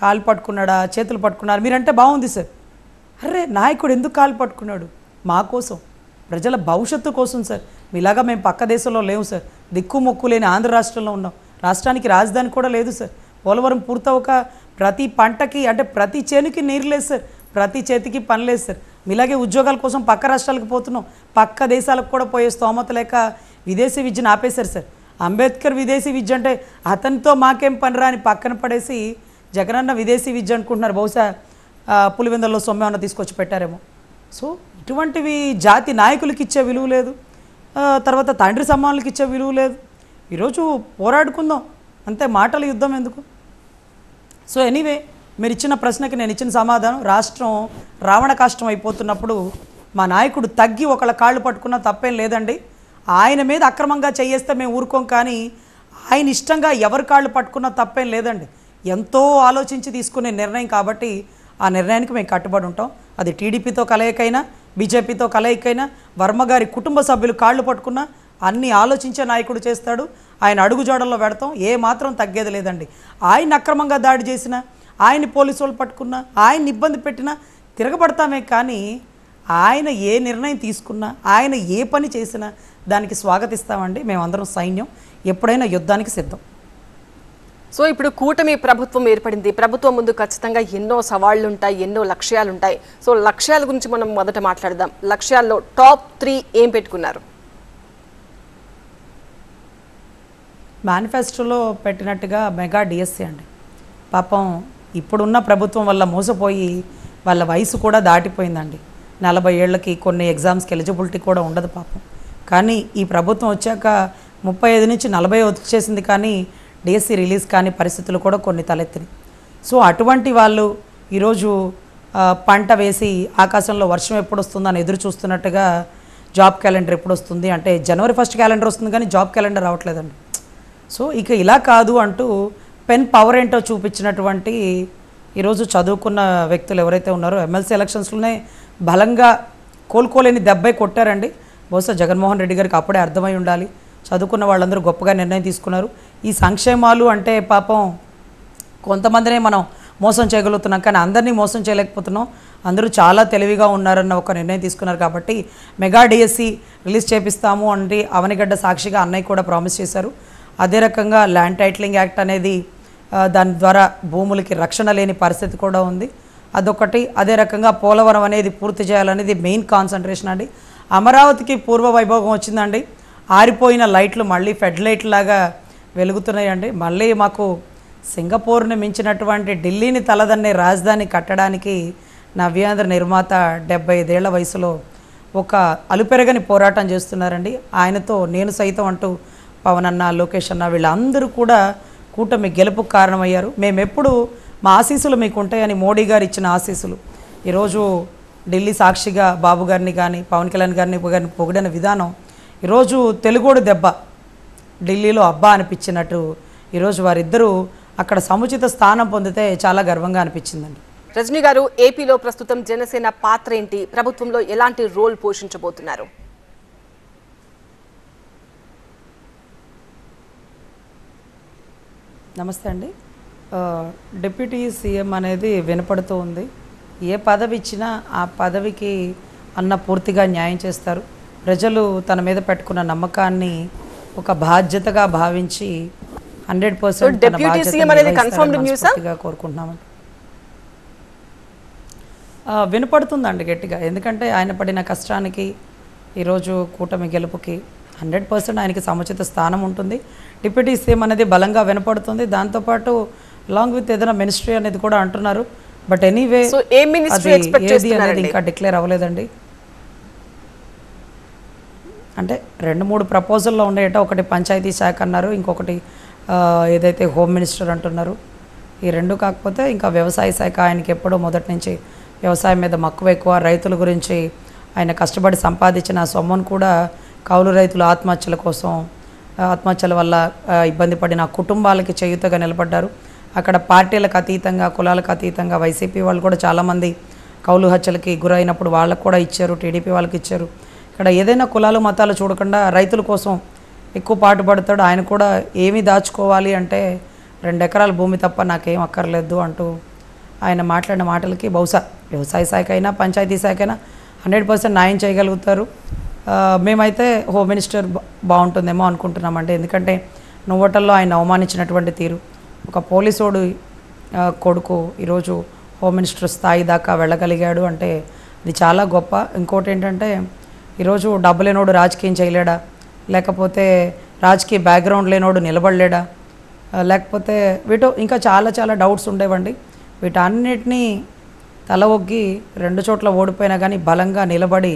కాలు పట్టుకున్నాడా, చేతులు పట్టుకున్నారు మీరంటే బాగుంది సార్. అరే నాయకుడు ఎందుకు కాలు పట్టుకున్నాడు? మా కోసం, ప్రజల భవిష్యత్తు కోసం సార్. మీలాగా మేము పక్క దేశంలో లేవు సార్, దిక్కు మొక్కు లేని ఆంధ్ర రాష్ట్రంలో ఉన్నాం. రాష్ట్రానికి రాజధాని కూడా లేదు సార్. పోలవరం పూర్తవక ప్రతి పంటకి అంటే ప్రతి చేనుకి నీరు లేదు సార్, ప్రతి చేతికి పని లేదు సార్. మీలాగే ఉద్యోగాల కోసం పక్క రాష్ట్రాలకు పోతున్నాం, పక్క దేశాలకు కూడా పోయే స్తోమత లేక విదేశీ విద్యను ఆపేశారు సార్. అంబేద్కర్ విదేశీ విద్య అంటే అతనితో మాకేం పనిరా అని పక్కన పడేసి జగనన్న విదేశీ విద్య అనుకుంటున్నారు. బహుశా పులివెందుల్లో సొమ్మెమన్నా తీసుకొచ్చి పెట్టారేమో. సో ఇటువంటివి జాతి నాయకులకి ఇచ్చే విలువ లేదు, తర్వాత తండ్రి సమ్మానులకి ఇచ్చే విలువ లేదు. ఈరోజు పోరాడుకుందాం అంతే, మాటల యుద్ధం ఎందుకు? సో ఎనీవే, మీరు ఇచ్చిన ప్రశ్నకి నేను ఇచ్చిన సమాధానం, రాష్ట్రం రావణ కాష్టం అయిపోతున్నప్పుడు మా నాయకుడు తగ్గి ఒకళ్ళ కాళ్ళు పట్టుకున్నా తప్పేం లేదండి. ఆయన మీద అక్రమంగా చేయేస్తే మేము ఊరుకోం, కానీ ఆయన ఇష్టంగా ఎవరి కాళ్ళు పట్టుకున్నా తప్పేం లేదండి. ఎంతో ఆలోచించి తీసుకునే నిర్ణయం కాబట్టి ఆ నిర్ణయానికి మేము కట్టుబడి ఉంటాం. అది టీడీపీతో కలయికైనా, బీజేపీతో కలయికైనా, వర్మ గారి కుటుంబ సభ్యులు కాళ్ళు పట్టుకున్నా అన్నీ ఆలోచించే నాయకుడు చేస్తాడు. ఆయన అడుగుజాడల్లో పెడతాం, ఏ మాత్రం తగ్గేది లేదండి. ఆయన అక్రమంగా దాడి చేసినా, ఆయన పోలీసు వాళ్ళు పట్టుకున్నా, ఆయన ఇబ్బంది పెట్టినా తిరగబడతామే, కానీ ఆయన ఏ నిర్ణయం తీసుకున్నా, ఆయన ఏ పని చేసినా దానికి స్వాగతిస్తామండి. మేమందరం సైన్యం, ఎప్పుడైనా యుద్ధానికి సిద్ధం. సో ఇప్పుడు కూటమి ప్రభుత్వం ఏర్పడింది. ప్రభుత్వం ముందు ఖచ్చితంగా ఎన్నో సవాళ్లు ఉంటాయి, ఎన్నో లక్ష్యాలు ఉంటాయి. సో లక్ష్యాల గురించి మనం మొదట మాట్లాడదాం. లక్ష్యాల్లో టాప్ 3 ఏం పెట్టుకున్నారు? మేనిఫెస్టోలో పెట్టినట్టుగా మెగా డిఎస్సి అండి. పాపం ఇప్పుడున్న ప్రభుత్వం వల్ల మోసపోయి వాళ్ళ వయసు కూడా దాటిపోయిందండి. 40 ఏళ్ళకి కొన్ని ఎగ్జామ్స్కి ఎలిజిబిలిటీ కూడా ఉండదు పాపం. కానీ ఈ ప్రభుత్వం వచ్చాక 35 నుంచి 40 వచ్చేసింది, కానీ డిఎస్సి రిలీజ్ కాని పరిస్థితులు కూడా కొన్ని తలెత్తినాయి. సో అటువంటి వాళ్ళు ఈరోజు పంట వేసి ఆకాశంలో వర్షం ఎప్పుడు వస్తుందని ఎదురు చూస్తున్నట్టుగా జాబ్ క్యాలెండర్ ఎప్పుడు వస్తుంది అంటే జనవరి 1 క్యాలెండర్ వస్తుంది, కానీ జాబ్ క్యాలెండర్ రావట్లేదండి. సో ఇక ఇలా కాదు అంటూ పెన్ పవర్ ఏంటో చూపించినటువంటి ఈరోజు చదువుకున్న వ్యక్తులు ఎవరైతే ఉన్నారో ఎమ్మెల్సీ ఎలక్షన్స్లోనే బలంగా కోలుకోలేని దెబ్బై కొట్టారండి. బహుశా జగన్మోహన్ రెడ్డి గారికి అప్పుడే అర్థమై ఉండాలి. చదువుకున్న వాళ్ళందరూ గొప్పగా నిర్ణయం తీసుకున్నారు. ఈ సంక్షేమాలు అంటే పాపం కొంతమందినే మనం మోసం చేయగలుగుతున్నాం, కానీ అందరినీ మోసం చేయలేకపోతున్నాం. అందరూ చాలా తెలివిగా ఉన్నారన్న ఒక నిర్ణయం తీసుకున్నారు. కాబట్టి మెగా డిఎస్సి రిలీజ్ చేపిస్తాము అంటే అవనిగడ్డ సాక్షిగా అన్నయ్య కూడా ప్రామిస్ చేశారు. అదే రకంగా ల్యాండ్ టైటిలింగ్ యాక్ట్ అనేది దాని ద్వారా భూములకి రక్షణ లేని పరిస్థితి కూడా ఉంది, అదొకటి. అదే రకంగా పోలవరం అనేది పూర్తి చేయాలనేది మెయిన్ కాన్సన్ట్రేషన్ అండి. అమరావతికి పూర్వ వైభోగం వచ్చిందండి. ఆరిపోయిన లైట్లు మళ్ళీ ఫెడ్ లైట్ లాగా వెలుగుతున్నాయండి. మళ్ళీ మాకు సింగపూర్ని మించినటువంటి ఢిల్లీని తలదన్నే రాజధాని కట్టడానికి నవ్యాంధ్ర నిర్మాత 75 ఏళ్ల వయసులో ఒక అలుపెరగని పోరాటం చేస్తున్నారండి. ఆయనతో నేను సైతం అంటూ పవన్ అన్న, లోకేష్ అన్న వీళ్ళందరూ కూడా కూటమి గెలుపుకు కారణమయ్యారు. మేమెప్పుడు మా ఆశీస్సులు మీకు ఉంటాయని మోడీ గారు ఇచ్చిన ఆశీస్సులు ఈరోజు ఢిల్లీ సాక్షిగా బాబు గారిని కానీ పవన్ కళ్యాణ్ గారిని పొగిడిన విధానం ఈరోజు తెలుగోడు దెబ్బ ఢిల్లీలో అబ్బా అనిపించినట్టు ఈరోజు వారిద్దరూ అక్కడ సముచిత స్థానం పొందితే చాలా గర్వంగా అనిపించిందండి. రజనీ గారు, ఏపీలో ప్రస్తుతం జనసేన పాత్ర ఏంటి? ప్రభుత్వంలో ఎలాంటి రోల్ పోషించబోతున్నారు? నమస్తే అండి. డిప్యూటీ సీఎం అనేది వినపడుతూ ఉంది. ఏ పదవి ఇచ్చినా ఆ పదవికి అన్న పూర్తిగా న్యాయం చేస్తారు. ప్రజలు తన మీద పెట్టుకున్న నమ్మకాన్ని ఒక బాధ్యతగా భావించి 100% కోరుకుంటున్నామండి. వినపడుతుందండి గట్టిగా, ఎందుకంటే ఆయన పడిన కష్టానికి ఈరోజు కూటమి గెలుపుకి 100% ఆయనకి సముచిత స్థానం ఉంటుంది. డిప్యూటీ సీఎం అనేది బలంగా వినపడుతుంది. దాంతోపాటు అలాంగ్ విత్ ఏదైనా మినిస్ట్రీ అనేది కూడా అంటున్నారు. బట్ ఎనీవే ఏది అనేది ఇంకా డిక్లేర్ అవ్వలేదండి. అంటే 2-3 ప్రపోజల్లో ఉన్నాయట. ఒకటి పంచాయతీ శాఖ అన్నారు, ఇంకొకటి ఏదైతే హోమ్ మినిస్టర్ అంటున్నారు. ఈ 2 కాకపోతే ఇంకా వ్యవసాయ శాఖ. ఆయనకి ఎప్పుడో మొదటి నుంచి వ్యవసాయం మీద మక్కువ ఎక్కువ. రైతుల గురించి ఆయన కష్టపడి సంపాదించిన సొమ్మును కూడా కౌలు రైతులు ఆత్మహత్యల వల్ల ఇబ్బంది పడిన కుటుంబాలకి చేయూతగా నిలబడ్డారు. అక్కడ పార్టీలకు అతీతంగా, కులాలకు అతీతంగా వైసీపీ వాళ్ళు కూడా చాలామంది కౌలు హత్యలకి గురైనప్పుడు వాళ్ళకు కూడా ఇచ్చారు, టీడీపీ వాళ్ళకి ఇచ్చారు. ఇక్కడ ఏదైనా కులాలు మతాలు చూడకుండా రైతుల కోసం ఎక్కువ పాటుపడతాడు. ఆయన కూడా ఏమి దాచుకోవాలి అంటే 2 ఎకరాల భూమి తప్ప నాకేం అక్కర్లేదు అంటూ ఆయన మాట్లాడిన మాటలకి బహుశా వ్యవసాయ శాఖ అయినా పంచాయతీ శాఖ అయినా 100% న్యాయం చేయగలుగుతారు. మేమైతే హోమ్ మినిస్టర్ బాగుంటుందేమో అనుకుంటున్నామండి. ఎందుకంటే నువ్వటల్లో ఆయన అవమానించినటువంటి తీరు, ఒక పోలీసోడు కొడుకు ఈరోజు హోమ్ మినిస్టర్ స్థాయి దాకా వెళ్ళగలిగాడు అంటే ఇది చాలా గొప్ప. ఇంకోటి ఏంటంటే ఈరోజు డబ్బు లేనోడు రాజకీయం చేయలేడా, లేకపోతే రాజకీయ బ్యాక్గ్రౌండ్ లేనోడు నిలబడలేడా, లేకపోతే వీటో ఇంకా చాలా చాలా డౌట్స్ ఉండేవండి. వీటన్నిటినీ తల ఒగ్గి 2 చోట్ల ఓడిపోయినా కానీ బలంగా నిలబడి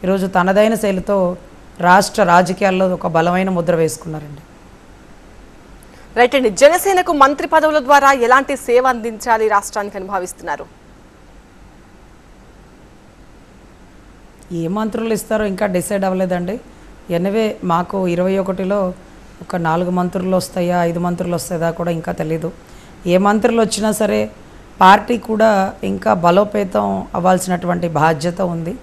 ఈరోజు తనదైన శైలితో రాష్ట్ర రాజకీయాల్లో ఒక బలమైన ముద్ర వేసుకున్నారండి. రైట్ అండి. జనసేనకు మంత్రి పదవుల ద్వారా ఎలాంటి సేవ అందించాలి రాష్ట్రానికి అని భావిస్తున్నారు? ఏ మంత్రులు ఇస్తారో ఇంకా డిసైడ్ అవ్వలేదండి. ఎనివే మాకు 21లో ఒక 4 మంత్రులు వస్తాయా 5 మంత్రులు వస్తాయా కూడా ఇంకా తెలీదు. ఏ మంత్రులు వచ్చినా సరే పార్టీ కూడా ఇంకా బలోపేతం అవ్వాల్సినటువంటి బాధ్యత ఉంది.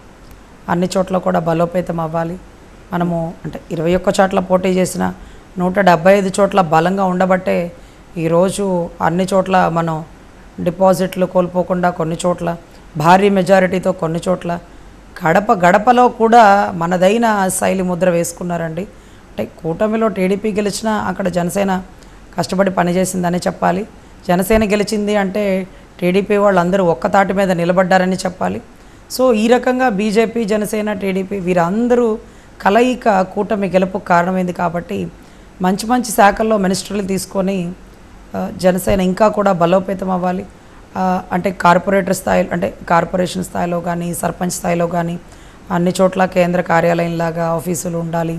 అన్ని చోట్ల కూడా బలోపేతం అవ్వాలి. మనము అంటే 21 చోట్ల పోటీ చేసిన 175 చోట్ల బలంగా ఉండబట్టే ఈరోజు అన్ని చోట్ల మనం డిపాజిట్లు కోల్పోకుండా, కొన్ని చోట్ల భారీ మెజారిటీతో, కొన్ని చోట్ల గడపలో కూడా మనదైన శైలి ముద్ర వేసుకున్నారండి. అంటే కూటమిలో టీడీపీ గెలిచినా అక్కడ జనసేన కష్టపడి పనిచేసిందని చెప్పాలి. జనసేన గెలిచింది అంటే టీడీపీ వాళ్ళందరూ ఒక్కతాటి మీద నిలబడ్డారని చెప్పాలి. సో ఈ రకంగా బీజేపీ, జనసేన, టీడీపీ వీరందరూ కలయిక కూటమి గెలుపుకు కారణమైంది. కాబట్టి మంచి మంచి శాఖల్లో మినిస్టర్లు తీసుకొని జనసేన ఇంకా కూడా బలోపేతం అవ్వాలి. అంటే కార్పొరేటర్ స్థాయిలో, అంటే కార్పొరేషన్ స్థాయిలో కానీ, సర్పంచ్ స్థాయిలో కానీ అన్ని చోట్ల కేంద్ర కార్యాలయంలాగా ఆఫీసులు ఉండాలి.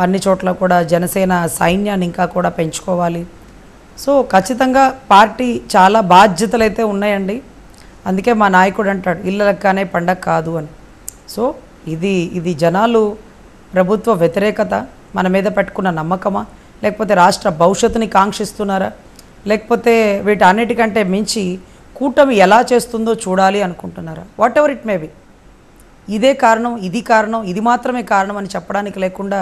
అన్ని చోట్ల కూడా జనసేన సైన్యాన్ని ఇంకా కూడా పెంచుకోవాలి. సో ఖచ్చితంగా పార్టీ చాలా బాధ్యతలు అయితే ఉన్నాయండి. అందుకే మా నాయకుడు అంటాడు ఇళ్ళలక్కనే పండగ కాదు అని. సో ఇది జనాలు ప్రభుత్వ వ్యతిరేకత మన మీద పెట్టుకున్న నమ్మకమా, లేకపోతే రాష్ట్ర భవిష్యత్తుని కాంక్షిస్తున్నారా, లేకపోతే వీటన్నిటికంటే మించి కూటమి ఎలా చేస్తుందో చూడాలి అనుకుంటున్నారా? What ever it may B, ఇదే కారణం, ఇది కారణం, ఇది మాత్రమే కారణం అని చెప్పడానికి లేకుండా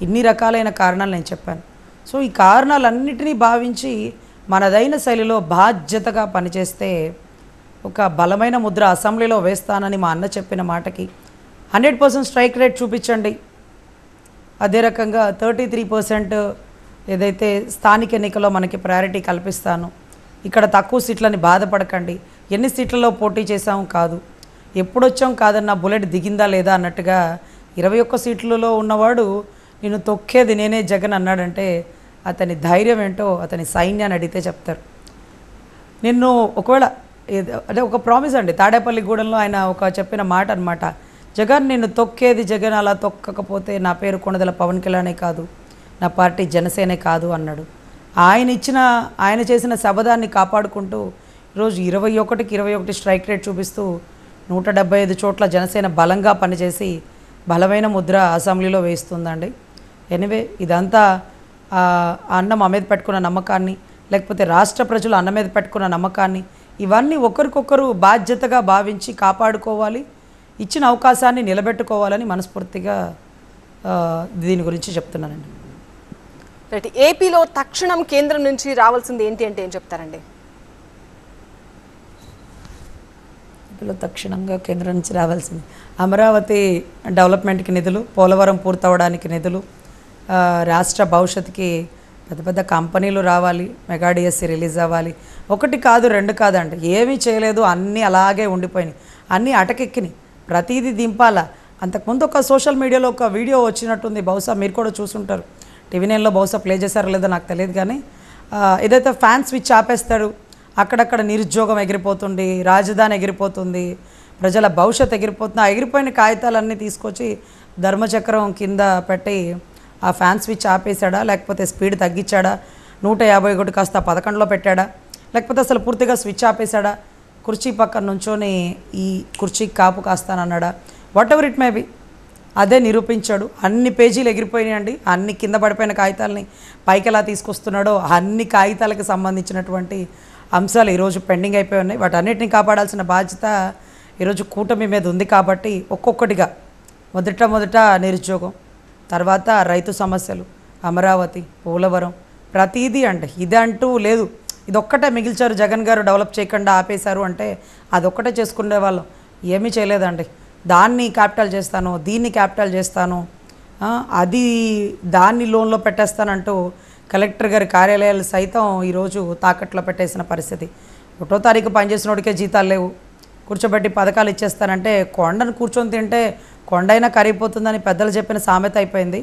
ఇన్ని రకాలైన కారణాలు నేను చెప్పాను. సో ఈ కారణాలన్నిటినీ భావించి మనదైన శైలిలో బాధ్యతగా పనిచేస్తే ఒక బలమైన ముద్ర అసెంబ్లీలో వేస్తానని మా అన్న చెప్పిన మాటకి 100% స్ట్రైక్ రేట్ చూపించండి. అదే రకంగా 33% ఏదైతే స్థానిక ఎన్నికల్లో మనకి ప్రయారిటీ కల్పిస్తాను. ఇక్కడ తక్కువ సీట్లని బాధపడకండి. ఎన్ని సీట్లలో పోటీ చేసాము కాదు, ఎప్పుడొచ్చాం కాదన్న బుల్లెట్ దిగిందా లేదా అన్నట్టుగా 21 సీట్లలో ఉన్నవాడు నేను తొక్కేది నేనే జగన్ అన్నాడంటే అతని ధైర్యం ఏంటో అతని సైన్యాన్ని అడిగితే చెప్తారు. నిన్ను ఒకవేళ అదే ఒక ప్రామిస్ అండి, తాడేపల్లిగూడెంలో ఆయన ఒక చెప్పిన మాట అనమాట, జగన్ నిన్ను తొక్కేది జగన్, అలా తొక్కకపోతే నా పేరు కొణదెల పవన్ కళ్యాణే కాదు, నా పార్టీ జనసేనే కాదు అన్నాడు. ఆయన చేసిన శబదాన్ని కాపాడుకుంటూ ఈరోజు 21కి 21 స్ట్రైక్ రేట్ చూపిస్తూ 175 చోట్ల జనసేన బలంగా పనిచేసి బలమైన ముద్ర అసెంబ్లీలో వేస్తుందండి. ఎనివే ఇదంతా అన్న మా మీద పెట్టుకున్న నమ్మకాన్ని, లేకపోతే రాష్ట్ర ప్రజలు అన్న మీద పెట్టుకున్న నమ్మకాన్ని, ఇవన్నీ ఒకరికొకరు బాధ్యతగా భావించి కాపాడుకోవాలి, ఇచ్చిన అవకాశాన్ని నిలబెట్టుకోవాలని మనస్ఫూర్తిగా దీని గురించి చెప్తున్నానండి. రైట్. ఏపీలో తక్షణం కేంద్రం నుంచి రావాల్సింది ఏంటి అంటే ఏం చెప్తారండి? ఏపీలో తక్షణంగా కేంద్రం నుంచి రావాల్సింది అమరావతి డెవలప్మెంట్కి నిధులు, పోలవరం పూర్తవడానికి నిధులు, రాష్ట్ర భవిష్యత్తుకి పెద్ద పెద్ద కంపెనీలు రావాలి, మెగా డిఎస్సి రిలీజ్ అవ్వాలి. ఒకటి కాదు, రెండు కాదండి, ఏమీ చేయలేదు, అన్నీ అలాగే ఉండిపోయినాయి, అన్నీ అటకెక్కినాయి, ప్రతిదీ దింపాలా. అంతకుముందు ఒక సోషల్ మీడియాలో ఒక వీడియో వచ్చినట్టుంది, బహుశా మీరు కూడా చూసుంటారు, టీవీ9లో బహుశా ప్లే చేశారో లేదో నాకు తెలియదు. కానీ ఏదైతే ఫ్యాన్ స్విచ్ ఆపేస్తాడు, అక్కడక్కడ నిరుద్యోగం ఎగిరిపోతుంది, రాజధాని ఎగిరిపోతుంది, ప్రజల భవిష్యత్తు ఎగిరిపోతుంది. ఆ ఎగిరిపోయిన కాగితాలన్నీ తీసుకొచ్చి ధర్మచక్రం కింద పెట్టి ఆ ఫ్యాన్ స్విచ్ ఆపేశాడా, లేకపోతే స్పీడ్ తగ్గించాడా, 151 కాస్త 11లో పెట్టాడా, లేకపోతే అసలు పూర్తిగా స్విచ్ ఆపేశాడా, కుర్చీ పక్కన నుంచొని ఈ కుర్చీకి కాపు కాస్తానన్నాడా, whatever it may be, అదే నిరూపించాడు. అన్ని పేజీలు ఎగిరిపోయినాయండి, అన్ని కింద పడిపోయిన కాగితాలని పైకి ఎలా తీసుకొస్తున్నాడో అన్ని కాగితాలకు సంబంధించినటువంటి అంశాలు ఈరోజు పెండింగ్ అయిపోయి ఉన్నాయి. వాటన్నిటిని కాపాడాల్సిన బాధ్యత ఈరోజు కూటమి మీద ఉంది. కాబట్టి ఒక్కొక్కటిగా మొదట నిరుద్యోగం, తర్వాత రైతు సమస్యలు, అమరావతి, పోలవరం, ప్రతీదీ అంటే ఇదంటూ లేదు, ఇదొక్కటే మిగిల్చారు జగన్ గారు, డెవలప్ చేయకుండా ఆపేశారు అంటే అదొక్కటే చేసుకునే వాళ్ళం, ఏమీ చేయలేదండి. దాన్ని క్యాపిటల్ చేస్తాను, దీన్ని క్యాపిటల్ చేస్తాను, అది దాన్ని లోన్లో పెట్టేస్తానంటూ కలెక్టర్ గారి కార్యాలయాలు సైతం ఈరోజు తాకట్లో పెట్టేసిన పరిస్థితి. 1వ తారీఖు పనిచేసినోడికే జీతాలు లేవు, కూర్చోబెట్టి పథకాలు ఇచ్చేస్తానంటే కొండను కూర్చొని తింటే కొండైనా కరిగిపోతుందని పెద్దలు చెప్పిన సామెత అయిపోయింది.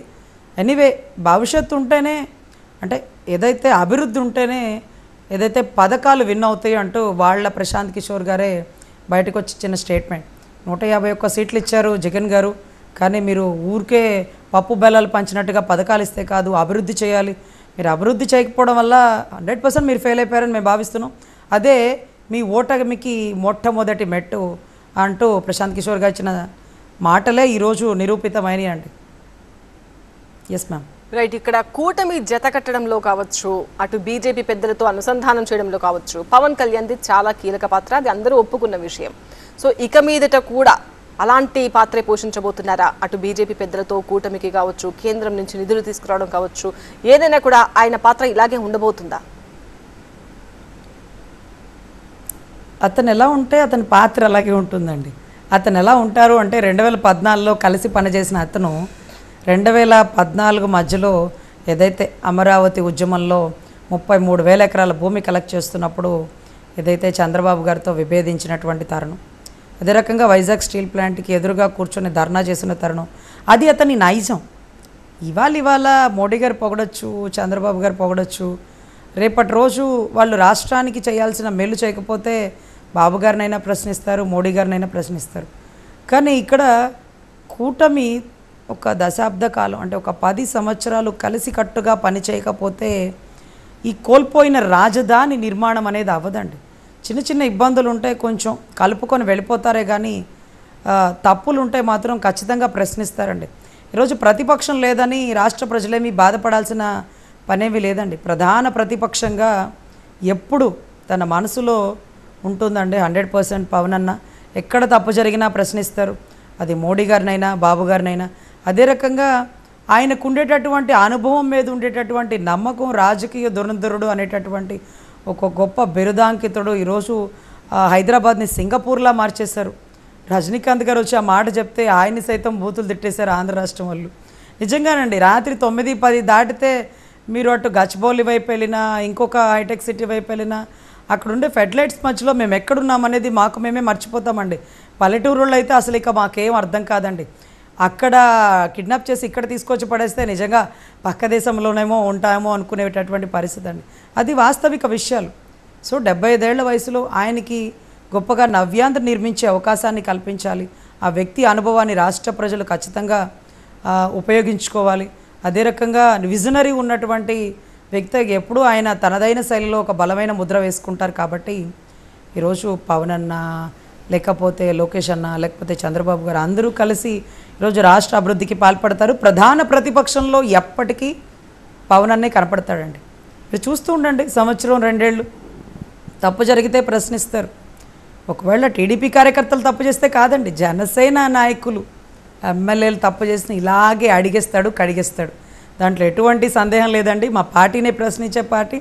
ఎనీవే భవిష్యత్తు ఉంటేనే, అంటే ఏదైతే అభివృద్ధి ఉంటేనే ఏదైతే పథకాలు విన్ అవుతాయి అంటూ వాళ్ళ ప్రశాంత్ కిషోర్ గారే బయటకు వచ్చి ఇచ్చిన స్టేట్మెంట్. 151 సీట్లు ఇచ్చారు జగన్ గారు, కానీ మీరు ఊరికే పప్పు బెల్లాలు పంచినట్టుగా పథకాలు ఇస్తే కాదు, అభివృద్ధి చేయాలి. మీరు అభివృద్ధి చేయకపోవడం వల్ల 100% మీరు ఫెయిల్ అయిపోయారని మేము భావిస్తున్నాం. అదే మీ ఓటమికి మొట్టమొదటి మెట్టు అంటూ ప్రశాంత్ కిషోర్ గారు ఇచ్చిన మాటలే ఈరోజు నిరూపితమైనవి అండి. Yes ma'am. రైట్. ఇక్కడ కూటమి జత కట్టడంలో కావచ్చు, అటు బీజేపీ పెద్దలతో అనుసంధానం చేయడంలో కావచ్చు, పవన్ కళ్యాణ్ది చాలా కీలక పాత్ర, అది అందరూ ఒప్పుకున్న విషయం. సో ఇక మీదట కూడా అలాంటి పాత్రే పోషించబోతున్నారా? అటు బీజేపీ పెద్దలతో కూటమికి కావచ్చు, కేంద్రం నుంచి నిధులు తీసుకురావడం కావచ్చు, ఏదైనా కూడా ఆయన పాత్ర ఇలాగే ఉండబోతుందా? అతను ఎలా ఉంటే అతని పాత్ర అలాగే ఉంటుందండి. అతను ఎలా ఉంటారు అంటే 2014లో కలిసి పనిచేసిన అతను 2014 మధ్యలో ఏదైతే అమరావతి ఉద్యమంలో 33,000 ఎకరాల భూమి కలెక్ట్ చేస్తున్నప్పుడు ఏదైతే చంద్రబాబు గారితో విభేదించినటువంటి తరుణం, అదే రకంగా వైజాగ్ స్టీల్ ప్లాంట్కి ఎదురుగా కూర్చొని ధర్నా చేసిన తరుణం, అది అతని నైజం. ఇవాళ మోడీ గారు పొగడొచ్చు, చంద్రబాబు గారు పొగడొచ్చు, రేపటి రోజు వాళ్ళు రాష్ట్రానికి చేయాల్సిన మేలు చేయకపోతే బాబు గారినైనా ప్రశ్నిస్తారు, మోడీ గారినైనా ప్రశ్నిస్తారు. కానీ ఇక్కడ కూటమి ఒక దశాబ్ద కాలం అంటే ఒక 10 సంవత్సరాలు కలిసికట్టుగా పనిచేయకపోతే ఈ కోల్పోయిన రాజధాని నిర్మాణం అనేది అవ్వదండి. చిన్న చిన్న ఇబ్బందులు ఉంటే కొంచెం కలుపుకొని వెళ్ళిపోతారే కానీ తప్పులు ఉంటే మాత్రం ఖచ్చితంగా ప్రశ్నిస్తారండి. ఈరోజు ప్రతిపక్షం లేదని రాష్ట్ర ప్రజలేమీ బాధపడాల్సిన పనేమీ లేదండి. ప్రధాన ప్రతిపక్షంగా ఎప్పుడు తన మనసులో ఉంటుందండి 100% పవన్ అన్న. ఎక్కడ తప్పు జరిగినా ప్రశ్నిస్తారు, అది మోడీ గారినైనా బాబు గారినైనా. అదే రకంగా ఆయనకు ఉండేటటువంటి అనుభవం మీద ఉండేటటువంటి నమ్మకం, రాజకీయ దురంధరుడు అనేటటువంటి ఒక గొప్ప బిరుదాంకితుడు. ఈరోజు హైదరాబాద్ని సింగపూర్లా మార్చేశారు. రజనీకాంత్ గారు వచ్చి ఆ మాట చెప్తే ఆయన్ని సైతం బూతులు తిట్టేశారు ఆంధ్ర రాష్ట్రం వాళ్ళు. నిజంగానండి, రాత్రి 9-10 దాటితే మీరు అటు గచ్చిబౌలి వైపు వెళ్ళినా, ఇంకొక హైటెక్ సిటీ వైపు వెళ్ళినా, అక్కడ ఉండే ఫెడ్లైట్స్ మధ్యలో మేము ఎక్కడున్నామనేది మాకు మేమే మర్చిపోతామండి. పల్లెటూరులో అయితే అసలు ఇక మాకేం అర్థం కాదండి. అక్కడ కిడ్నాప్ చేసి ఇక్కడ తీసుకొచ్చి పడేస్తే నిజంగా పక్క దేశంలోనేమో ఉంటామో అనుకునేటటువంటి పరిస్థితి అండి. అది వాస్తవిక విషయాలు. సో 75 ఏళ్ల వయసులో ఆయనకి గొప్పగా నవ్యాంధ్ర నిర్మించే అవకాశాన్ని కల్పించాలి. ఆ వ్యక్తి అనుభవాన్ని రాష్ట్ర ప్రజలు ఖచ్చితంగా ఉపయోగించుకోవాలి. అదే రకంగా విజనరీ ఉన్నటువంటి వ్యక్తి ఎప్పుడూ ఆయన తనదైన శైలిలో ఒక బలమైన ముద్ర వేసుకుంటారు. కాబట్టి ఈరోజు పవన్ అన్న, లేకపోతే లోకేష్ అన్న, లేకపోతే చంద్రబాబు గారు అందరూ కలిసి ఈరోజు రాష్ట్ర అభివృద్ధికి పాల్పడతారు. ప్రధాన ప్రతిపక్షంలో ఎప్పటికీ పవన్ అన్నే కనపడతాడండి. మీరు చూస్తూ ఉండండి, సంవత్సరం 2 ఏళ్ళు తప్పు జరిగితే ప్రశ్నిస్తారు. ఒకవేళ టీడీపీ కార్యకర్తలు తప్పు చేస్తే కాదండి, జనసేన నాయకులు ఎమ్మెల్యేలు తప్పు చేసిన ఇలాగే అడిగేస్తాడు, కడిగేస్తాడు. దాంట్లో ఎటువంటి సందేహం లేదండి. మా పార్టీనే ప్రశ్నించే పార్టీ.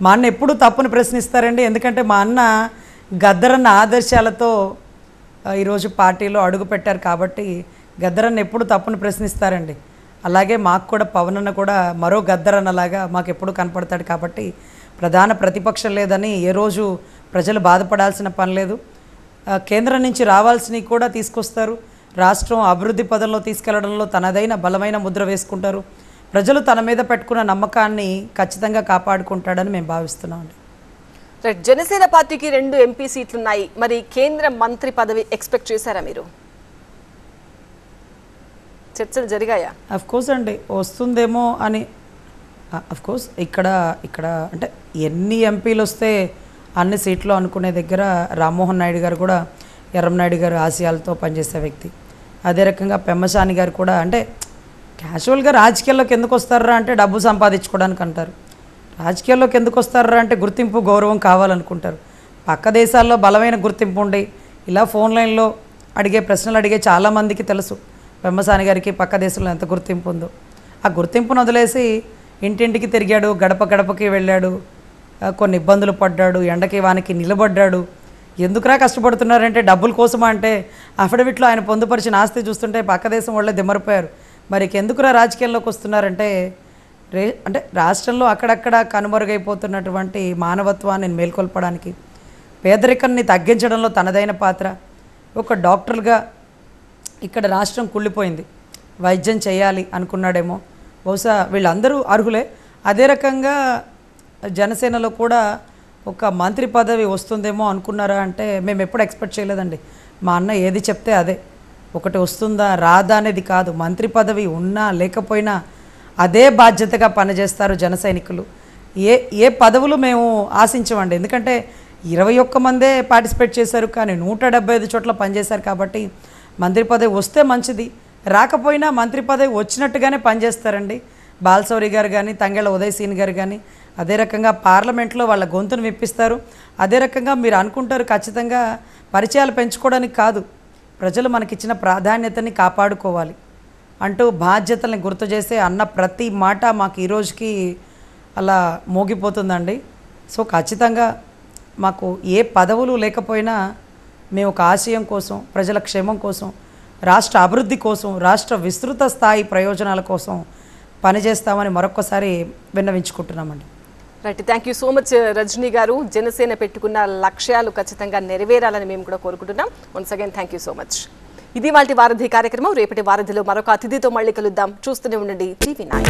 మా అన్న ఎప్పుడు తప్పును ప్రశ్నిస్తారండి. ఎందుకంటే మా అన్న గద్దరన్న ఆదర్శాలతో ఈరోజు పార్టీలో అడుగు పెట్టారు కాబట్టి గద్దరన్న ఎప్పుడు తప్పును ప్రశ్నిస్తారండి. అలాగే మాకు కూడా పవన్ అన్న కూడా మరో గద్దరన్నలాగా మాకు ఎప్పుడు కనపడతాడు. కాబట్టి ప్రధాన ప్రతిపక్షం లేదని ఏ రోజు ప్రజలు బాధపడాల్సిన పని లేదు. కేంద్రం నుంచి రావాల్సినవి కూడా తీసుకొస్తారు. రాష్ట్రం అభివృద్ధి పదంలో తీసుకెళ్లడంలో తనదైన బలమైన ముద్ర వేసుకుంటారు. ప్రజలు తన మీద పెట్టుకున్న నమ్మకాన్ని ఖచ్చితంగా కాపాడుకుంటాడని మేము భావిస్తున్నామండి. రైట్, జనసేన పార్టీకి 2 ఎంపీ సీట్లున్నాయి. మరి కేంద్ర మంత్రి పదవి ఎక్స్పెక్ట్ చేశారా మీరు? చర్చలు జరిగాయా? అఫ్కోర్స్ అండి, వస్తుందేమో అని. అఫ్కోర్స్ ఇక్కడ అంటే ఎన్ని ఎంపీలు వస్తే అన్ని సీట్లు అనుకునే దగ్గర రామ్మోహన్ నాయుడు గారు కూడా ఎర్రంనాయుడు గారు ఆశయాలతో పనిచేసే వ్యక్తి. అదే రకంగా పెమ్మసాని గారు కూడా అంటే క్యాజువల్గా రాజకీయాల్లోకి ఎందుకు వస్తారా అంటే డబ్బు సంపాదించుకోవడానికి అంటారు. రాజకీయాల్లోకి ఎందుకు వస్తారా అంటే గుర్తింపు, గౌరవం కావాలనుకుంటారు. పక్క దేశాల్లో బలమైన గుర్తింపు ఉండి ఇలా ఫోన్ లైన్లో అడిగే ప్రశ్నలు అడిగే చాలామందికి తెలుసు పెమ్మసాని గారికి పక్క దేశంలో ఎంత గుర్తింపు ఉందో. ఆ గుర్తింపును వదిలేసి ఇంటింటికి తిరిగాడు, గడప గడపకి వెళ్ళాడు, కొన్ని ఇబ్బందులు పడ్డాడు, ఎండకి వానికి నిలబడ్డాడు. ఎందుకురా కష్టపడుతున్నారంటే డబ్బుల కోసమా అంటే అఫిడవిట్లో ఆయన పొందుపరిచిన ఆస్తి చూస్తుంటే పక్క దేశం వాళ్ళే దిమ్మరిపోయారు. మరి ఎందుకురా రాజకీయాల్లోకి వస్తున్నారంటే అంటే రాష్ట్రంలో అక్కడక్కడ కనుమరుగైపోతున్నటువంటి మానవత్వాన్ని మేల్కొల్పడానికి, పేదరికాన్ని తగ్గించడంలో తనదైన పాత్ర. ఒక డాక్టర్గా ఇక్కడ రాష్ట్రం కుళ్ళిపోయింది, వైద్యం చేయాలి అనుకున్నాడేమో. బహుశా వీళ్ళందరూ అర్హులే. అదే రకంగా జనసేనలో కూడా ఒక మంత్రి పదవి వస్తుందేమో అనుకున్నారా అంటే మేము ఎప్పుడు ఎక్స్పెక్ట్ చేయలేదండి. మా అన్న ఏది చెప్తే అదే. ఒకటి వస్తుందా రాదా అనేది కాదు, మంత్రి పదవి ఉన్నా లేకపోయినా అదే బాధ్యతగా పనిచేస్తారు జన సైనికులు. ఏ పదవులు మేము ఆశించమండి. ఎందుకంటే 21 మందే పార్టిసిపేట్ చేశారు, కానీ 175 చోట్ల పనిచేశారు. కాబట్టి మంత్రి పదవి వస్తే మంచిది, రాకపోయినా మంత్రి పదవి వచ్చినట్టుగానే పనిచేస్తారండి. బాలశౌరి గారు కానీ, తంగెళ్ళ ఉదయసీన్ గారు కానీ. అదే రకంగా పార్లమెంట్లో వాళ్ళ గొంతును విప్పిస్తారు. అదే రకంగా మీరు అనుకుంటారు ఖచ్చితంగా పరిచయాలు పెంచుకోవడానికి కాదు, ప్రజలు మనకిచ్చిన ప్రాధాన్యతని కాపాడుకోవాలి అంటూ బాధ్యతల్ని గుర్తు చేసే అన్న ప్రతి మాట మాకు ఈరోజుకి అలా మోగిపోతుందండి. సో ఖచ్చితంగా మాకు ఏ పదవులు లేకపోయినా మేము ఒక ఆశయం కోసం, ప్రజల క్షేమం కోసం, రాష్ట్ర అభివృద్ధి కోసం, రాష్ట్ర విస్తృత స్థాయి ప్రయోజనాల కోసం పనిచేస్తామని మరొక్కసారి విన్నవించుకుంటున్నామండి. Right, thank you so much Rajani garu. Janasena పెట్టుకున్న లక్ష్యాలు ఖచ్చితంగా నెరవేరాలని మేము కూడా కోరుకుంటున్నాం. Once again thank you so much. ఇది వాటి వారధి కార్యక్రమం. రేపటి వారధిలో మరొక అతిథితో మళ్ళీ కలుద్దాం. చూస్తూనే ఉండండి TV9.